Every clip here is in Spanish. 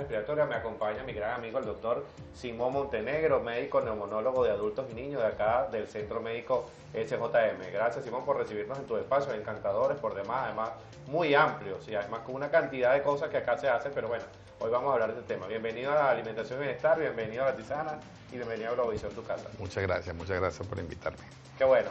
respiratorias me acompaña mi gran amigo el doctor Simón Montenegro, médico neumonólogo de adultos y niños de acá del Centro Médico SJM. Gracias, Simón, por recibirnos en tu espacio, encantadores por demás, además muy amplios y además con una cantidad de cosas que acá se hacen, pero bueno, hoy vamos a hablar de este tema. Bienvenido a la Alimentación y Bienestar, bienvenido a la Tisana y bienvenido a Globovisión, tu casa. Muchas gracias por invitarme. Qué bueno.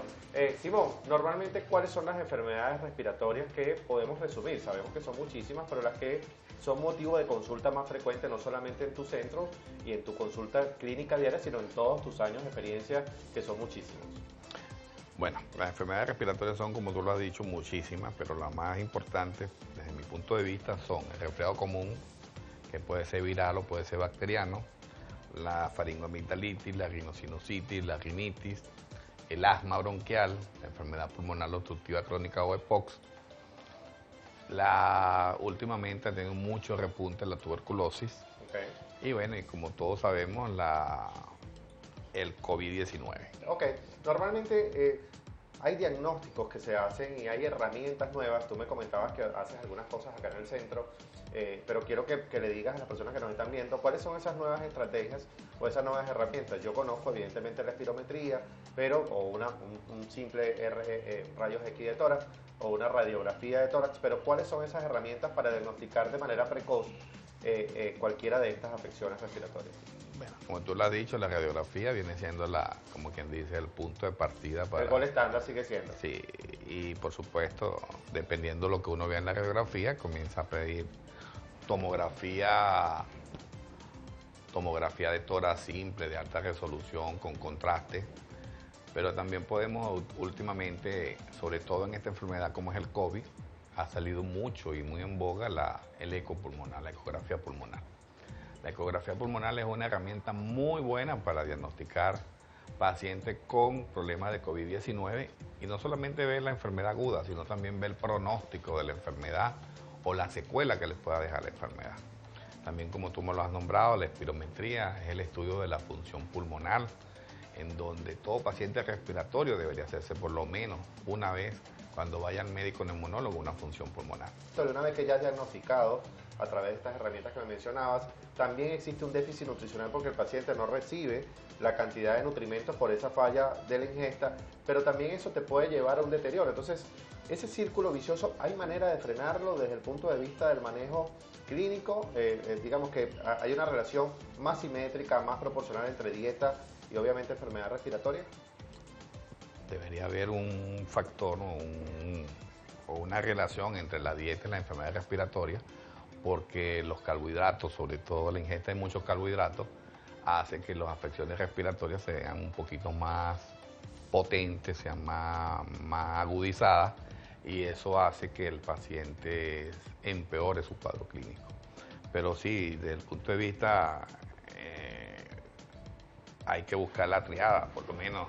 Simón, normalmente, ¿cuáles son las enfermedades respiratorias que podemos resumir? Sabemos que son muchísimas, pero las que son motivo de consulta más frecuente, no solamente en tu centro y en tu consulta clínica diaria, sino en todos tus años de experiencia, que son muchísimos. Bueno, las enfermedades respiratorias son, como tú lo has dicho, muchísimas, pero las más importantes, desde mi punto de vista, son el resfriado común, que puede ser viral o puede ser bacteriano, la faringoamigdalitis, la rhinosinusitis, la rinitis, el asma bronquial, la enfermedad pulmonar obstructiva crónica o EPOX. Últimamente ha tenido mucho repunte la tuberculosis. Okay. Y bueno, y como todos sabemos, el COVID-19. Ok, normalmente hay diagnósticos que se hacen y hay herramientas nuevas. Tú me comentabas que haces algunas cosas acá en el centro, pero quiero que le digas a las personas que nos están viendo cuáles son esas nuevas estrategias o esas nuevas herramientas. Yo conozco evidentemente la espirometría, o un simple rayos X de tórax o una radiografía de tórax, pero ¿cuáles son esas herramientas para diagnosticar de manera precoz cualquiera de estas afecciones respiratorias? Bueno, como tú lo has dicho, la radiografía viene siendo como quien dice, el punto de partida para... El gol estándar sigue siendo. Sí, y por supuesto, dependiendo de lo que uno vea en la radiografía, comienza a pedir tomografía de tórax simple, de alta resolución, con contraste, pero también podemos últimamente, sobre todo en esta enfermedad como es el COVID, ha salido mucho y muy en boga el eco pulmonar, la ecografía pulmonar. La ecografía pulmonar es una herramienta muy buena para diagnosticar pacientes con problemas de COVID-19 y no solamente ver la enfermedad aguda, sino también ver el pronóstico de la enfermedad o la secuela que les pueda dejar la enfermedad. También, como tú me lo has nombrado, la espirometría es el estudio de la función pulmonar, en donde todo paciente respiratorio debería hacerse por lo menos una vez cuando vaya al médico neumonólogo una función pulmonar. Una vez que ya has diagnosticado a través de estas herramientas que me mencionabas, también existe un déficit nutricional porque el paciente no recibe la cantidad de nutrimentos por esa falla de la ingesta, pero también eso te puede llevar a un deterioro. Entonces, ese círculo vicioso, ¿hay manera de frenarlo desde el punto de vista del manejo clínico? Digamos que hay una relación más simétrica, más proporcional entre dieta y obviamente enfermedad respiratoria. Debería haber un factor o una relación entre la dieta y la enfermedad respiratoria, porque los carbohidratos, sobre todo la ingesta de muchos carbohidratos, hace que las afecciones respiratorias sean un poquito más potentes, sean más agudizadas, y eso hace que el paciente empeore su cuadro clínico. Pero sí, desde el punto de vista, hay que buscar la triada, por lo menos.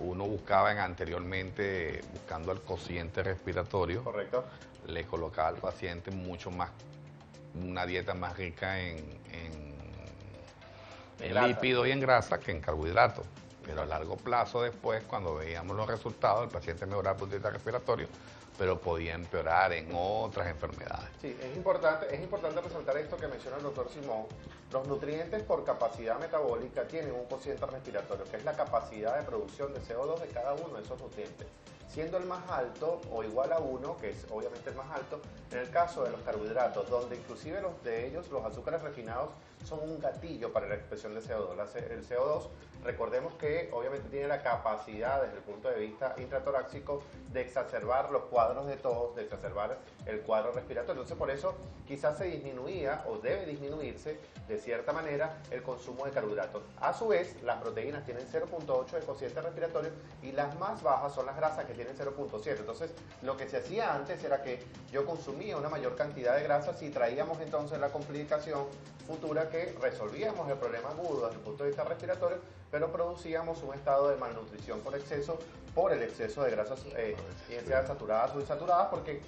Uno buscaba anteriormente, buscando el cociente respiratorio. Correcto. Le colocaba al paciente una dieta más rica en lípidos y en grasa que en carbohidratos. Pero a largo plazo después, cuando veíamos los resultados, el paciente mejoraba por dieta respiratoria, pero podía empeorar en otras enfermedades. Sí, es importante resaltar esto que menciona el doctor Simón. Los nutrientes por capacidad metabólica tienen un cociente respiratorio, que es la capacidad de producción de CO2 de cada uno de esos nutrientes, siendo el más alto o igual a 1, que es obviamente el más alto, en el caso de los carbohidratos, donde inclusive los azúcares refinados, son un gatillo para la expresión de CO2. El CO2, recordemos que obviamente tiene la capacidad desde el punto de vista intratorácico de exacerbar los cuadros de tos, de exacerbar el cuadro respiratorio. Entonces por eso quizás se disminuía o debe disminuirse de cierta manera el consumo de carbohidratos. A su vez, las proteínas tienen 0.8 de cociente respiratorio y las más bajas son las grasas que tienen 0.7. Entonces lo que se hacía antes era que yo consumía una mayor cantidad de grasas y traíamos entonces la complicación futura que resolvíamos el problema agudo desde el punto de vista respiratorio, pero producíamos un estado de malnutrición por el exceso de grasas, bien sean saturadas o insaturadas, porque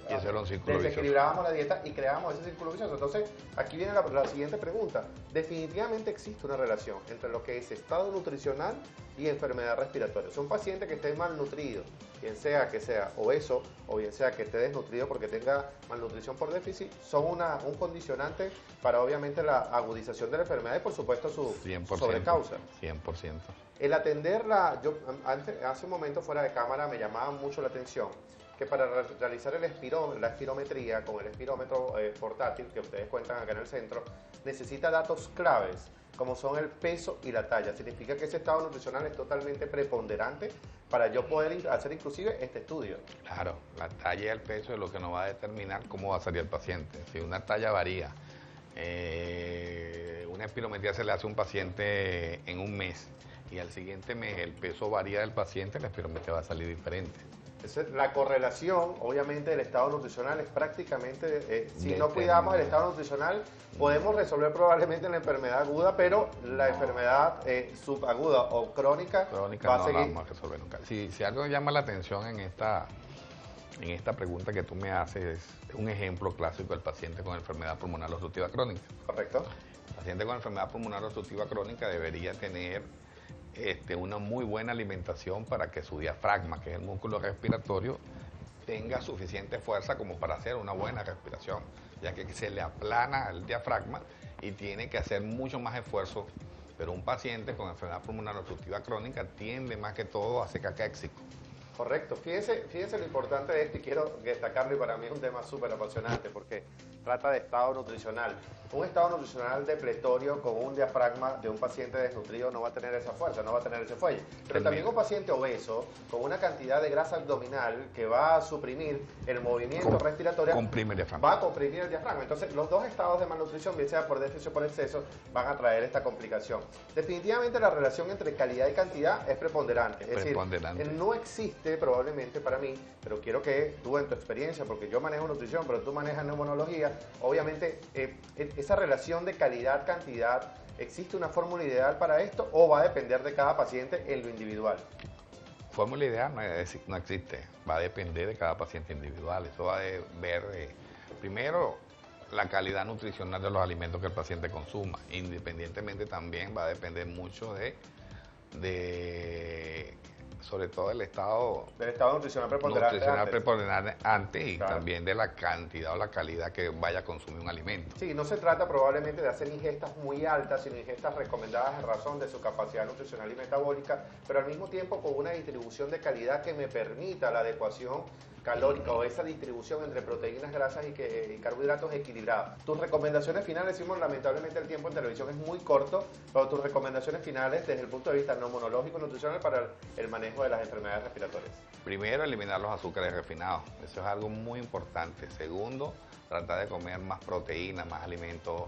desequilibrábamos la dieta y creábamos ese círculo vicioso. Entonces, aquí viene la siguiente pregunta. Definitivamente existe una relación entre lo que es estado nutricional y enfermedad respiratoria. Si un paciente que esté malnutrido, bien sea que sea obeso o bien sea que esté desnutrido porque tenga malnutrición por déficit, son un condicionante para obviamente la agudización de la enfermedad y por supuesto su 100%, sobrecausa. 100%. El atenderla, hace un momento fuera de cámara me llamaba mucho la atención que para realizar la espirometría con el espirómetro portátil que ustedes cuentan acá en el centro, necesita datos claves como son el peso y la talla. Significa que ese estado nutricional es totalmente preponderante para yo poder hacer inclusive este estudio. Claro, la talla y el peso es lo que nos va a determinar cómo va a salir el paciente. Si una talla varía, una espirometría se le hace a un paciente en un mes y al siguiente mes el peso varía del paciente, la espirometría va a salir diferente. La correlación, obviamente, del estado nutricional es prácticamente, si no cuidamos el estado nutricional, podemos resolver probablemente la enfermedad aguda, pero la enfermedad subaguda o crónica va a seguir. No la vamos a resolver nunca. Si algo llama la atención en esta pregunta que tú me haces, es un ejemplo clásico del paciente con enfermedad pulmonar obstructiva crónica. Correcto. El paciente con enfermedad pulmonar obstructiva crónica debería tener una muy buena alimentación para que su diafragma, que es el músculo respiratorio, tenga suficiente fuerza como para hacer una buena respiración, ya que se le aplana el diafragma y tiene que hacer mucho más esfuerzo. Pero un paciente con enfermedad pulmonar obstructiva crónica tiende más que todo a ser caquéxico. Correcto. Fíjense lo importante de esto y quiero destacarlo y para mí es un tema súper apasionante porque trata de estado nutricional. Un estado nutricional depletorio con un diafragma de un paciente desnutrido no va a tener esa fuerza, no va a tener ese fuelle. Pero también un paciente obeso con una cantidad de grasa abdominal que va a suprimir el movimiento respiratorio, va a comprimir el diafragma. Entonces los dos estados de malnutrición, bien sea por déficit o por exceso, van a traer esta complicación. Definitivamente la relación entre calidad y cantidad es preponderante. Es decir, no existe probablemente para mí, pero quiero que tú en tu experiencia, porque yo manejo nutrición, pero tú manejas neumonología, obviamente esa relación de calidad-cantidad, ¿existe una fórmula ideal para esto o va a depender de cada paciente en lo individual? Fórmula ideal no existe, va a depender de cada paciente individual. Eso va a ver, primero, la calidad nutricional de los alimentos que el paciente consuma. Independientemente también va a depender mucho sobre todo del estado nutricional preponderante antes y claro, también de la cantidad o la calidad que vaya a consumir un alimento. Sí, no se trata probablemente de hacer ingestas muy altas, sino ingestas recomendadas en razón de su capacidad nutricional y metabólica, pero al mismo tiempo con una distribución de calidad que me permita la adecuación calórica o esa distribución entre proteínas, grasas y carbohidratos equilibrada. Tus recomendaciones finales, Simón, lamentablemente el tiempo en televisión es muy corto, pero tus recomendaciones finales desde el punto de vista neumonológico y nutricional para el manejo de las enfermedades respiratorias. Primero, eliminar los azúcares refinados. Eso es algo muy importante. Segundo, tratar de comer más proteínas, más alimentos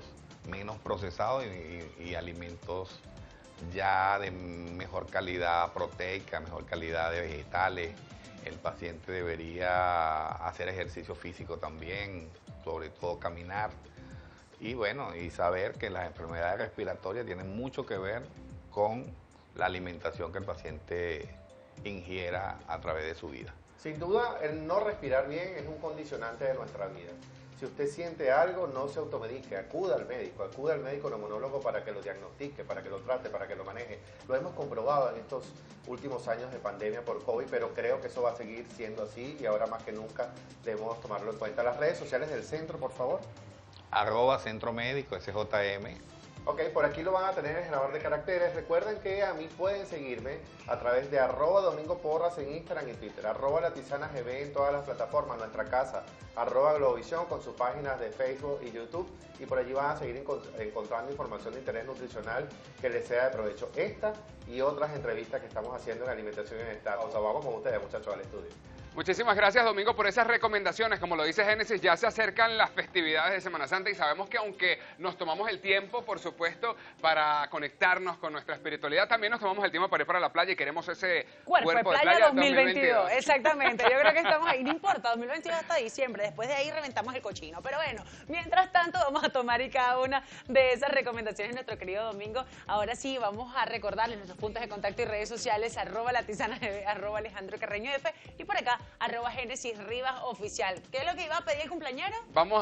menos procesados y alimentos ya de mejor calidad proteica, mejor calidad de vegetales. El paciente debería hacer ejercicio físico también, sobre todo caminar. Y bueno, y saber que las enfermedades respiratorias tienen mucho que ver con la alimentación que el paciente ingiera a través de su vida. Sin duda, el no respirar bien es un condicionante de nuestra vida. Si usted siente algo, no se automedique, acuda al médico neumonólogo para que lo diagnostique, para que lo trate, para que lo maneje. Lo hemos comprobado en estos últimos años de pandemia por COVID, pero creo que eso va a seguir siendo así y ahora más que nunca debemos tomarlo en cuenta. Las redes sociales del centro, por favor. @Centro Médico SJM. Ok, por aquí lo van a tener en el generador de caracteres. Recuerden que a mí pueden seguirme a través de @DomingoPorras en Instagram y Twitter, @LaTizanaGB en todas las plataformas, nuestra casa, @Globovisión con sus páginas de Facebook y YouTube. Y por allí van a seguir encontrando información de interés nutricional que les sea de provecho. Esta y otras entrevistas que estamos haciendo en Alimentación y Bienestar. O sea, vamos con ustedes, muchachos, al estudio. Muchísimas gracias, Domingo, por esas recomendaciones. Como lo dice Génesis, ya se acercan las festividades de Semana Santa y sabemos que aunque nos tomamos el tiempo, por supuesto, para conectarnos con nuestra espiritualidad, también nos tomamos el tiempo para ir para la playa y queremos ese cuerpo de playa 2022. Exactamente, yo creo que estamos ahí, no importa, 2022 hasta diciembre, después de ahí reventamos el cochino. Pero bueno, mientras tanto vamos a tomar y cada una de esas recomendaciones de nuestro querido Domingo. Ahora sí, vamos a recordarles nuestros puntos de contacto y redes sociales, @latisanaTV, @AlejandroCarreñoF y por acá, @Génesis Rivas Oficial. ¿Qué es lo que iba a pedir el cumpleañero? Vamos a